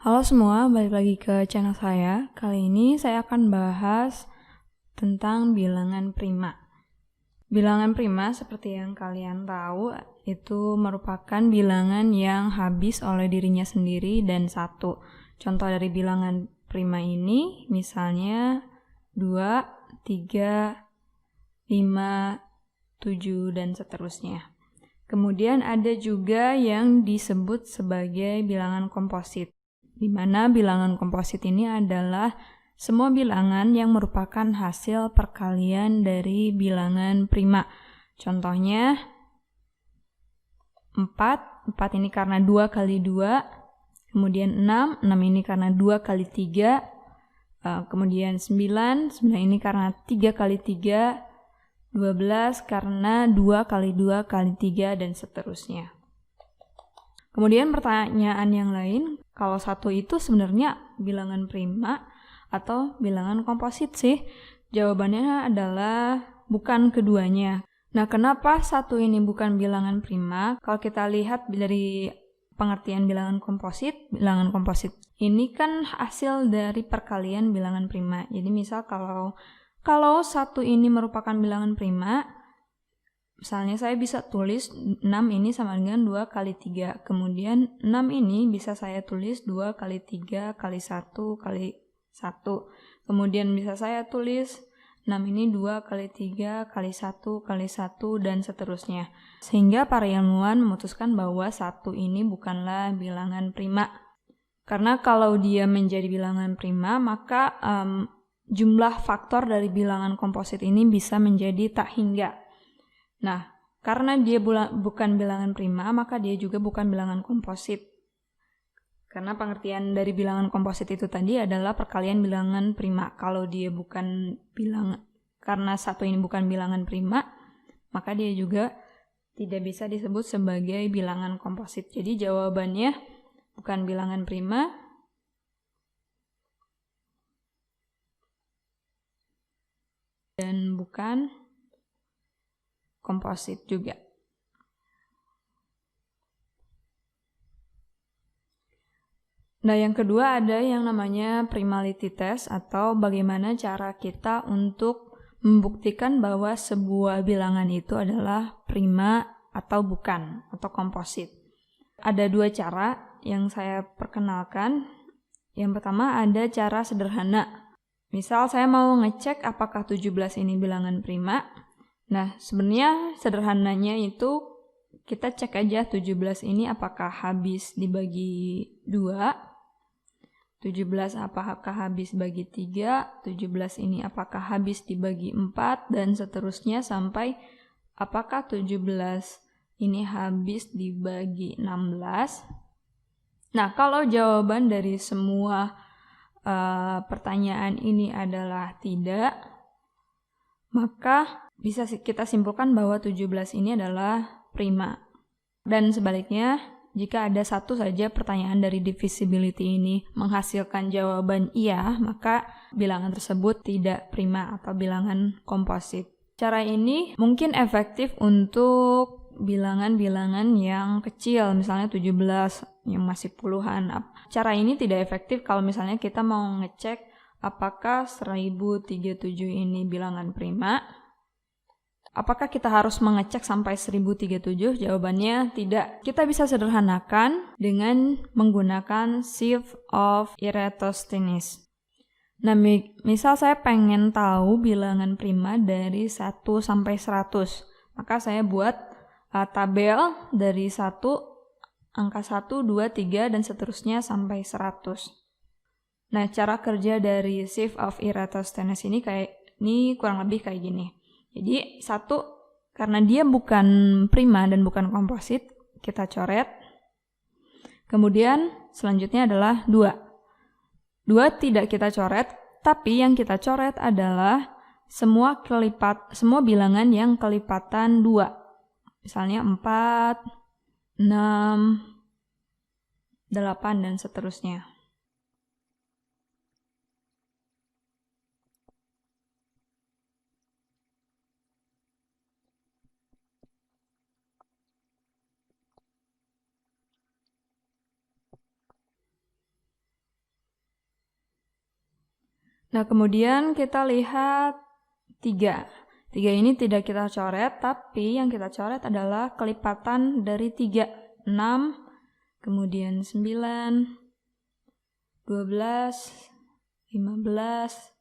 Halo semua, balik lagi ke channel saya. Kali ini saya akan bahas tentang bilangan prima. Bilangan prima seperti yang kalian tahu itu merupakan bilangan yang habis oleh dirinya sendiri dan satu. Contoh dari bilangan prima ini misalnya 2, 3, 5, 7, dan seterusnya. Kemudian ada juga yang disebut sebagai bilangan komposit, di mana bilangan komposit ini adalah semua bilangan yang merupakan hasil perkalian dari bilangan prima. Contohnya 4 ini karena 2 kali 2, kemudian 6 ini karena 2 kali 3, kemudian 9 ini karena 3 kali 3, 12 karena 2 kali 2 kali 3, dan seterusnya. Kemudian pertanyaan yang lain, kalau satu itu sebenarnya bilangan prima atau bilangan komposit sih? Jawabannya adalah bukan keduanya. Nah, kenapa satu ini bukan bilangan prima? Kalau kita lihat dari pengertian bilangan komposit ini kan hasil dari perkalian bilangan prima. Jadi misal kalau satu ini merupakan bilangan prima, misalnya saya bisa tulis 6 ini sama dengan 2 kali 3. Kemudian 6 ini bisa saya tulis 2 kali 3 kali 1 kali 1. Kemudian bisa saya tulis 6 ini 2 kali 3 kali 1 kali 1, dan seterusnya. Sehingga para ilmuwan memutuskan bahwa 1 ini bukanlah bilangan prima. Karena kalau dia menjadi bilangan prima, maka jumlah faktor dari bilangan komposit ini bisa menjadi tak hingga. Nah, karena dia bukan bilangan prima, maka dia juga bukan bilangan komposit. Karena pengertian dari bilangan komposit itu tadi adalah perkalian bilangan prima. Kalau dia bukan karena satu ini bukan bilangan prima, maka dia juga tidak bisa disebut sebagai bilangan komposit. Jadi jawabannya bukan bilangan prima dan bukan komposit juga. Nah, yang kedua ada yang namanya primality test, atau bagaimana cara kita untuk membuktikan bahwa sebuah bilangan itu adalah prima atau bukan, atau komposit. Ada dua cara yang saya perkenalkan. Yang pertama ada cara sederhana. Misal saya mau ngecek apakah 17 ini bilangan prima. Nah, sebenarnya sederhananya itu kita cek aja 17 ini apakah habis dibagi 2, 17 apakah habis bagi 3, 17 ini apakah habis dibagi 4, dan seterusnya sampai apakah 17 ini habis dibagi 16. Nah, kalau jawaban dari semua pertanyaan ini adalah tidak, maka bisa kita simpulkan bahwa 17 ini adalah prima. Dan sebaliknya, jika ada satu saja pertanyaan dari divisibility ini menghasilkan jawaban iya, maka bilangan tersebut tidak prima atau bilangan komposit. Cara ini mungkin efektif untuk bilangan-bilangan yang kecil, misalnya 17 yang masih puluhan. Cara ini tidak efektif kalau misalnya kita mau ngecek apakah 1037 ini bilangan prima. Apakah kita harus mengecek sampai 1037? Jawabannya tidak. Kita bisa sederhanakan dengan menggunakan sieve of Eratosthenes. Nah, misal saya pengen tahu bilangan prima dari 1 sampai 100. Maka saya buat tabel dari 1, angka 1, 2, 3, dan seterusnya sampai 100. Nah, cara kerja dari sieve of Eratosthenes ini kurang lebih kayak gini. Jadi 1, karena dia bukan prima dan bukan komposit, kita coret. Kemudian selanjutnya adalah 2. 2 tidak kita coret, tapi yang kita coret adalah semua bilangan yang kelipatan 2. Misalnya 4, 6, 8, dan seterusnya. Nah, kemudian kita lihat 3. 3 ini tidak kita coret, tapi yang kita coret adalah kelipatan dari 3. 6, kemudian 9, 12, 15,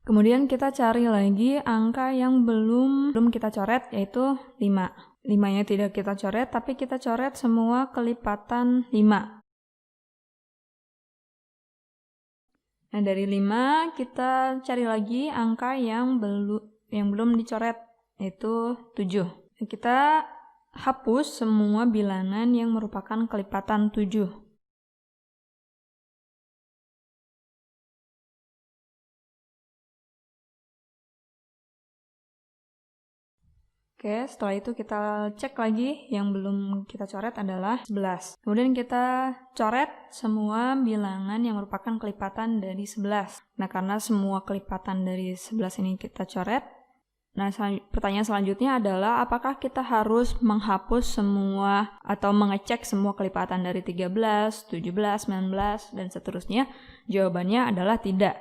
kemudian kita cari lagi angka yang belum kita coret, yaitu 5. 5-nya tidak kita coret, tapi kita coret semua kelipatan 5. Nah, dari 5 kita cari lagi angka yang belum dicoret, yaitu 7. Kita hapus semua bilangan yang merupakan kelipatan 7. Oke, setelah itu kita cek lagi yang belum kita coret adalah 11. Kemudian kita coret semua bilangan yang merupakan kelipatan dari 11. Nah, karena semua kelipatan dari 11 ini kita coret, nah pertanyaan selanjutnya adalah apakah kita harus menghapus semua atau mengecek semua kelipatan dari 13, 17, 19, dan seterusnya? Jawabannya adalah tidak.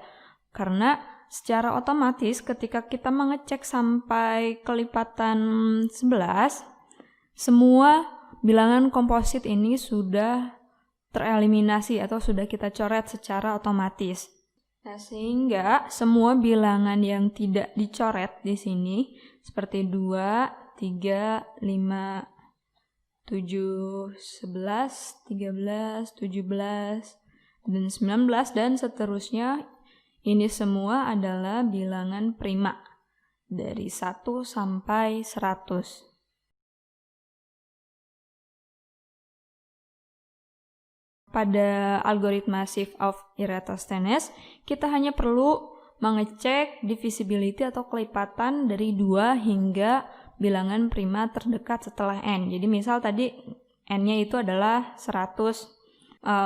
Karena secara otomatis ketika kita mengecek sampai kelipatan 11, semua bilangan komposit ini sudah tereliminasi atau sudah kita coret secara otomatis. Nah, sehingga semua bilangan yang tidak dicoret di sini seperti 2, 3, 5, 7, 11, 13, 17, dan 19, dan seterusnya, ini semua adalah bilangan prima dari 1 sampai 100. Pada algoritma shift of Eratosthenes, kita hanya perlu mengecek divisibility atau kelipatan dari 2 hingga bilangan prima terdekat setelah n. Jadi misal tadi n-nya itu adalah 100,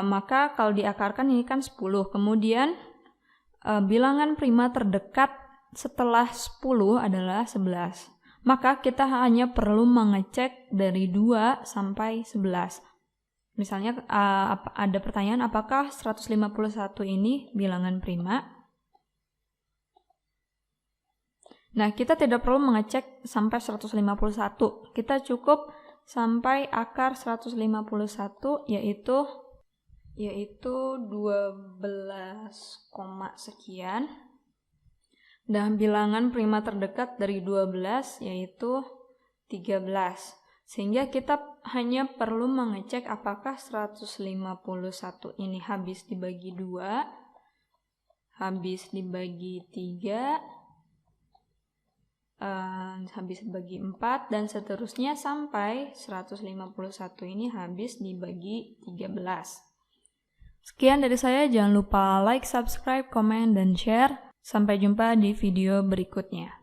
maka kalau diakarkan ini kan 10. Kemudian bilangan prima terdekat setelah 10 adalah 11. Maka kita hanya perlu mengecek dari 2 sampai 11. Misalnya ada pertanyaan, apakah 151 ini bilangan prima? Nah, kita tidak perlu mengecek sampai 151. Kita cukup sampai akar 151, yaitu 12, sekian. Dan bilangan prima terdekat dari 12 yaitu 13. Sehingga kita hanya perlu mengecek apakah 151 ini habis dibagi 2, habis dibagi 3, habis dibagi 4, dan seterusnya sampai 151 ini habis dibagi 13. Sekian dari saya, jangan lupa like, subscribe, komen, dan share. Sampai jumpa di video berikutnya.